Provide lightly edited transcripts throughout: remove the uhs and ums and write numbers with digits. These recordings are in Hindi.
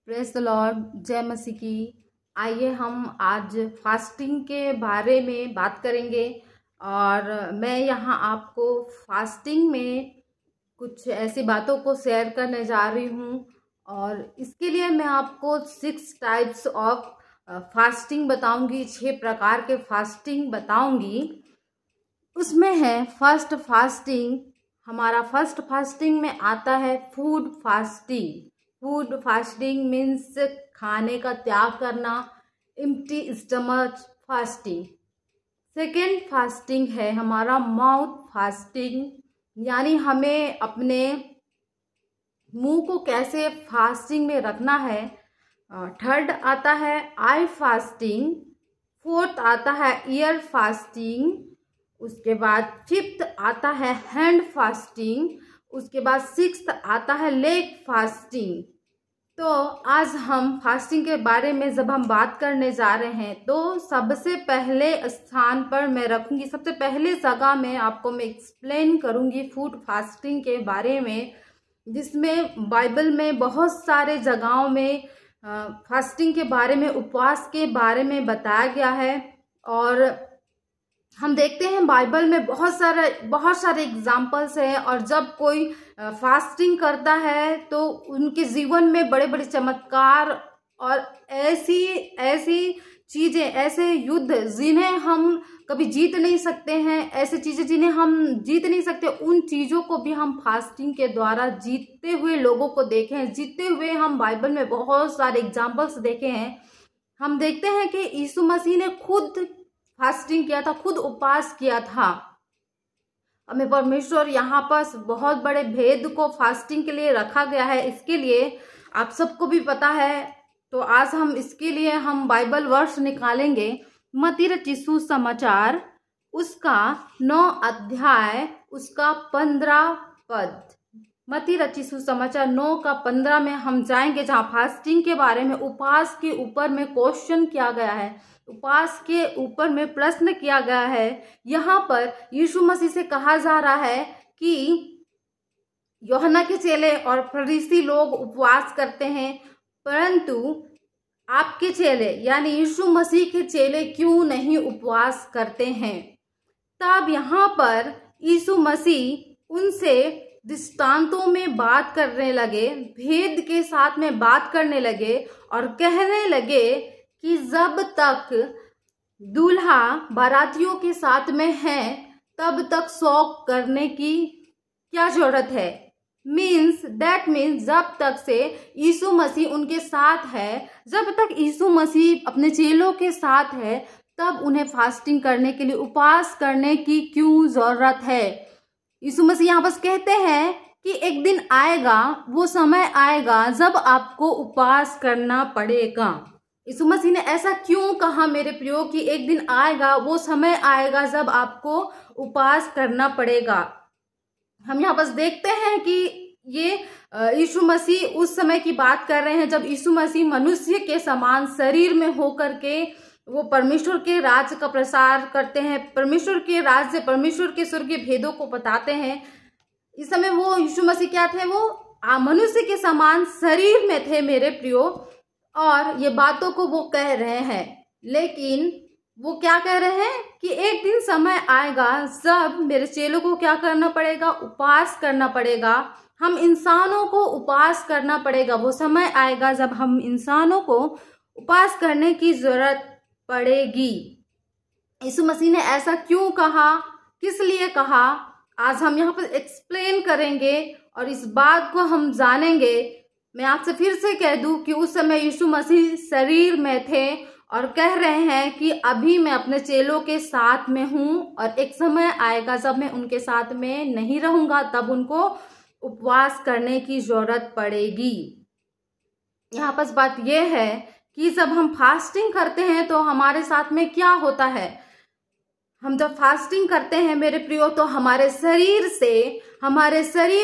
प्रेज द लॉर्ड, जय मसीह की। आइए हम आज फास्टिंग के बारे में बात करेंगे। और मैं यहाँ आपको फास्टिंग में कुछ ऐसी बातों को शेयर करने जा रही हूँ। और इसके लिए मैं आपको 6 टाइप्स ऑफ फास्टिंग बताऊंगी, 6 प्रकार के फास्टिंग बताऊंगी। उसमें है फर्स्ट फास्टिंग। हमारा फर्स्ट फास्टिंग में आता है food fasting. Food fasting means खाने का त्याग करना, empty stomach fasting. Second fasting है हमारा माउथ फास्टिंग, यानी हमें अपने मुंह को कैसे फास्टिंग में रखना है। थर्ड आता है आई फास्टिंग। फोर्थ आता है ईयर फास्टिंग। उसके बाद फिफ्थ आता है हैंड फास्टिंग। उसके बाद सिक्स्थ आता है लेग फास्टिंग। तो आज हम फास्टिंग के बारे में जब हम बात करने जा रहे हैं तो सबसे पहले स्थान पर मैं रखूंगी, सबसे पहले जगह में आपको मैं एक्सप्लेन करूंगी फूड फास्टिंग के बारे में, जिसमें बाइबल में बहुत सारे जगहों में फास्टिंग के बारे में, उपवास के बारे में बताया गया है। और हम देखते हैं बाइबल में बहुत सारे एग्जाम्पल्स हैं। और जब कोई फास्टिंग करता है तो उनके जीवन में बड़े बड़े चमत्कार और ऐसी चीजें, ऐसे युद्ध जिन्हें हम कभी जीत नहीं सकते हैं, ऐसी चीजें जिन्हें हम जीत नहीं सकते, उन चीजों को भी हम फास्टिंग के द्वारा जीतते हुए लोगों को देखे हैं। जीतते हुए हम बाइबल में बहुत सारे एग्जाम्पल्स देखे हैं। हम देखते हैं कि यीशु मसीह ने खुद फास्टिंग किया था, खुद उपवास किया था। हमें परमेश्वर यहाँ पर बहुत बड़े भेद को फास्टिंग के लिए रखा गया है, इसके लिए आप सबको भी पता है। तो आज हम इसके लिए हम बाइबल वर्स निकालेंगे। मत्ती रचित सुसमाचार उसका 9 अध्याय उसका 15 पद। मत्ती रचित सुसमाचार 9 का 15 में हम जाएंगे, जहाँ फास्टिंग के बारे में, उपवास के ऊपर में क्वेश्चन किया गया है, उपवास के ऊपर में प्रश्न किया गया है। यहाँ पर यीशु मसीह से कहा जा रहा है कि यूहन्ना के चेले और फरीसी लोग उपवास करते हैं, परंतु आपके चेले यानी यीशु मसीह के चेले क्यों नहीं उपवास करते हैं। तब यहाँ पर यीशु मसीह उनसे दृष्टांतों में बात करने लगे, भेद के साथ में बात करने लगे और कहने लगे कि जब तक दूल्हा बारातियों के साथ में है तब तक शौक करने की क्या जरूरत है। दैट मीन्स जब तक से यीशु मसीह उनके साथ है, जब तक यीशु मसीह अपने चेलों के साथ है, तब उन्हें फास्टिंग करने के लिए, उपवास करने की क्यों जरूरत है। यीशु मसीह यहाँ बस कहते हैं कि एक दिन आएगा, वो समय आएगा जब आपको उपवास करना पड़ेगा। यीशु मसीह ने ऐसा क्यों कहा मेरे प्रियो कि एक दिन आएगा, वो समय आएगा जब आपको उपवास करना पड़ेगा। हम यहाँ बस देखते हैं कि ये यीशु मसीह उस समय की बात कर रहे हैं जब यीशु मसीह मनुष्य के समान शरीर में होकर के वो परमेश्वर के राज्य का प्रसार करते हैं, परमेश्वर के राज्य, परमेश्वर के स्वर्गीय भेदों को बताते हैं। इस समय वो यीशु मसीह क्या थे, वो मनुष्य के समान शरीर में थे मेरे प्रियो, और ये बातों को वो कह रहे हैं। लेकिन वो क्या कह रहे हैं कि एक दिन समय आएगा जब मेरे चेलों को क्या करना पड़ेगा, उपवास करना पड़ेगा। हम इंसानों को उपवास करना पड़ेगा। वो समय आएगा जब हम इंसानों को उपवास करने की जरूरत पड़ेगी। यीशु मसीह ने ऐसा क्यों कहा, किस लिए कहा, आज हम यहाँ पर एक्सप्लेन करेंगे और इस बात को हम जानेंगे। मैं आपसे फिर से कह दूं कि उस समय यीशु मसीह शरीर में थे और कह रहे हैं कि अभी मैं अपने चेलों के साथ में हूं और एक समय आएगा जब मैं उनके साथ में नहीं रहूंगा, तब उनको उपवास करने की जरूरत पड़ेगी। यहाँ पर बात यह है कि जब हम फास्टिंग करते हैं तो हमारे साथ में क्या होता है। हम जब फास्टिंग करते हैं मेरे प्रियो तो हमारे शरीर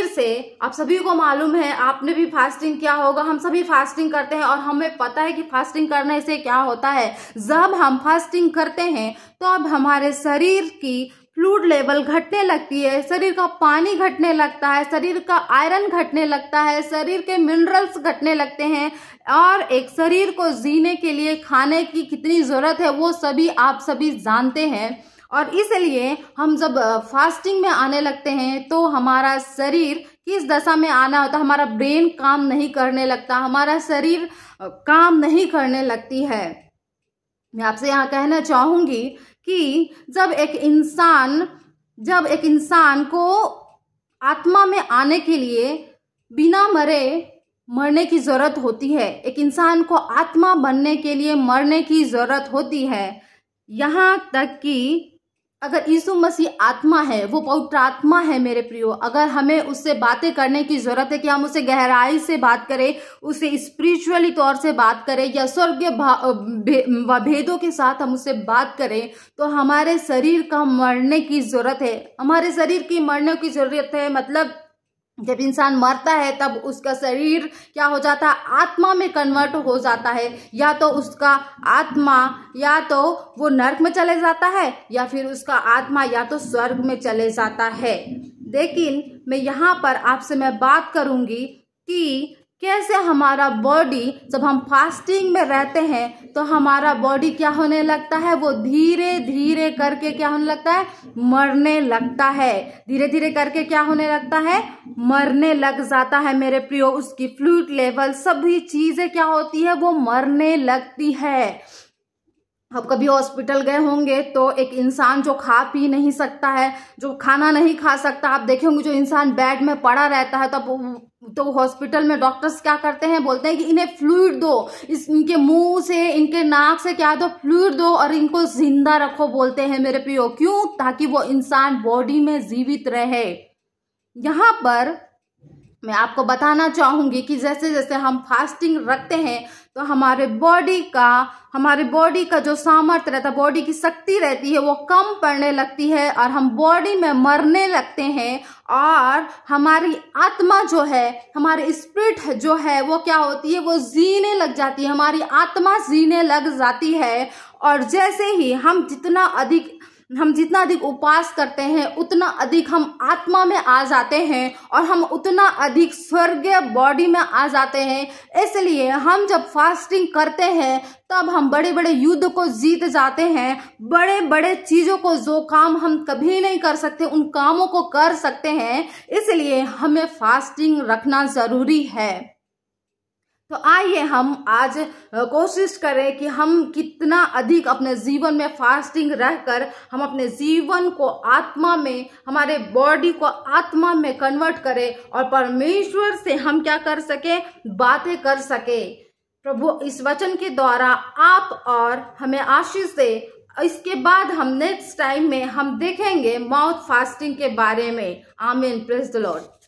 से आप सभी को मालूम है, आपने भी फास्टिंग किया होगा, हम सभी फास्टिंग करते हैं और हमें पता है कि फास्टिंग करने से क्या होता है। जब हम फास्टिंग करते हैं तो अब हमारे शरीर की फ्लूइड लेवल घटने लगती है, शरीर का पानी घटने लगता है, शरीर का आयरन घटने लगता है, शरीर के मिनरल्स घटने लगते हैं। और एक शरीर को जीने के लिए खाने की कितनी ज़रूरत है वो सभी आप सभी जानते हैं। और इसलिए हम जब फास्टिंग में आने लगते हैं तो हमारा शरीर किस दशा में आना होता है, हमारा ब्रेन काम नहीं करने लगता, हमारा शरीर काम नहीं करने लगती है। मैं आपसे यहाँ कहना चाहूँगी कि जब एक इंसान को आत्मा में आने के लिए बिना मरने की ज़रूरत होती है, एक इंसान को आत्मा बनने के लिए मरने की ज़रूरत होती है। यहाँ तक कि अगर यीशु मसीह आत्मा है, वो पवित्र आत्मा है मेरे प्रियो, अगर हमें उससे बातें करने की ज़रूरत है कि हम उससे गहराई से बात करें, उससे स्पिरिचुअली तौर से बात करें या स्वर्गीय भेदों के साथ हम उससे बात करें, तो हमारे शरीर का मरने की ज़रूरत है। हमारे शरीर की मरने की ज़रूरत है, मतलब जब इंसान मरता है तब उसका शरीर क्या हो जाता है, आत्मा में कन्वर्ट हो जाता है। या तो उसका आत्मा या तो वो नरक में चले जाता है या फिर उसका आत्मा या तो स्वर्ग में चले जाता है। लेकिन मैं यहाँ पर आपसे मैं बात करूँगी कि कैसे हमारा बॉडी, जब हम फास्टिंग में रहते हैं तो हमारा बॉडी क्या होने लगता है, वो धीरे धीरे करके क्या होने लगता है, मरने लगता है। धीरे धीरे करके क्या होने लगता है, मरने लग जाता है मेरे प्रियो। उसकी फ्लूइड लेवल सभी चीजें क्या होती है, वो मरने लगती है। आप कभी हॉस्पिटल गए होंगे तो एक इंसान जो खा पी नहीं सकता है, जो खाना नहीं खा सकता, आप देखे होंगे जो इंसान बेड में पड़ा रहता है तब तो हॉस्पिटल में डॉक्टर्स क्या करते हैं, बोलते हैं कि इन्हें फ्लूइड दो, इनके मुंह से इनके नाक से क्या दो, फ्लूइड दो और इनको जिंदा रखो बोलते हैं मेरे प्रियो। क्यों? ताकि वो इंसान बॉडी में जीवित रहे। यहाँ पर मैं आपको बताना चाहूंगी कि जैसे जैसे हम फास्टिंग रखते हैं तो हमारे बॉडी का जो सामर्थ्य रहता है, बॉडी की शक्ति रहती है, वो कम पड़ने लगती है और हम बॉडी में मरने लगते हैं। और हमारी आत्मा जो है, हमारी स्पिरिट जो है वो क्या होती है, वो जीने लग जाती है, हमारी आत्मा जीने लग जाती है। और जैसे ही हम जितना अधिक उपवास करते हैं उतना अधिक हम आत्मा में आ जाते हैं और हम उतना अधिक स्वर्गीय बॉडी में आ जाते हैं। इसलिए हम जब फास्टिंग करते हैं तब हम बड़े बड़े युद्ध को जीत जाते हैं। बड़े बड़े चीजों को, जो काम हम कभी नहीं कर सकते, उन कामों को कर सकते हैं। इसलिए हमें फास्टिंग रखना जरूरी है। तो आइए हम आज कोशिश करें कि हम कितना अधिक अपने जीवन में फास्टिंग रहकर हम अपने जीवन को आत्मा में, हमारे बॉडी को आत्मा में कन्वर्ट करें और परमेश्वर से हम क्या कर सके, बातें कर सके। प्रभु इस वचन के द्वारा आप और हमें आशीष दे। इसके बाद हम नेक्स्ट टाइम में हम देखेंगे माउथ फास्टिंग के बारे में। आमीन। Praise the Lord.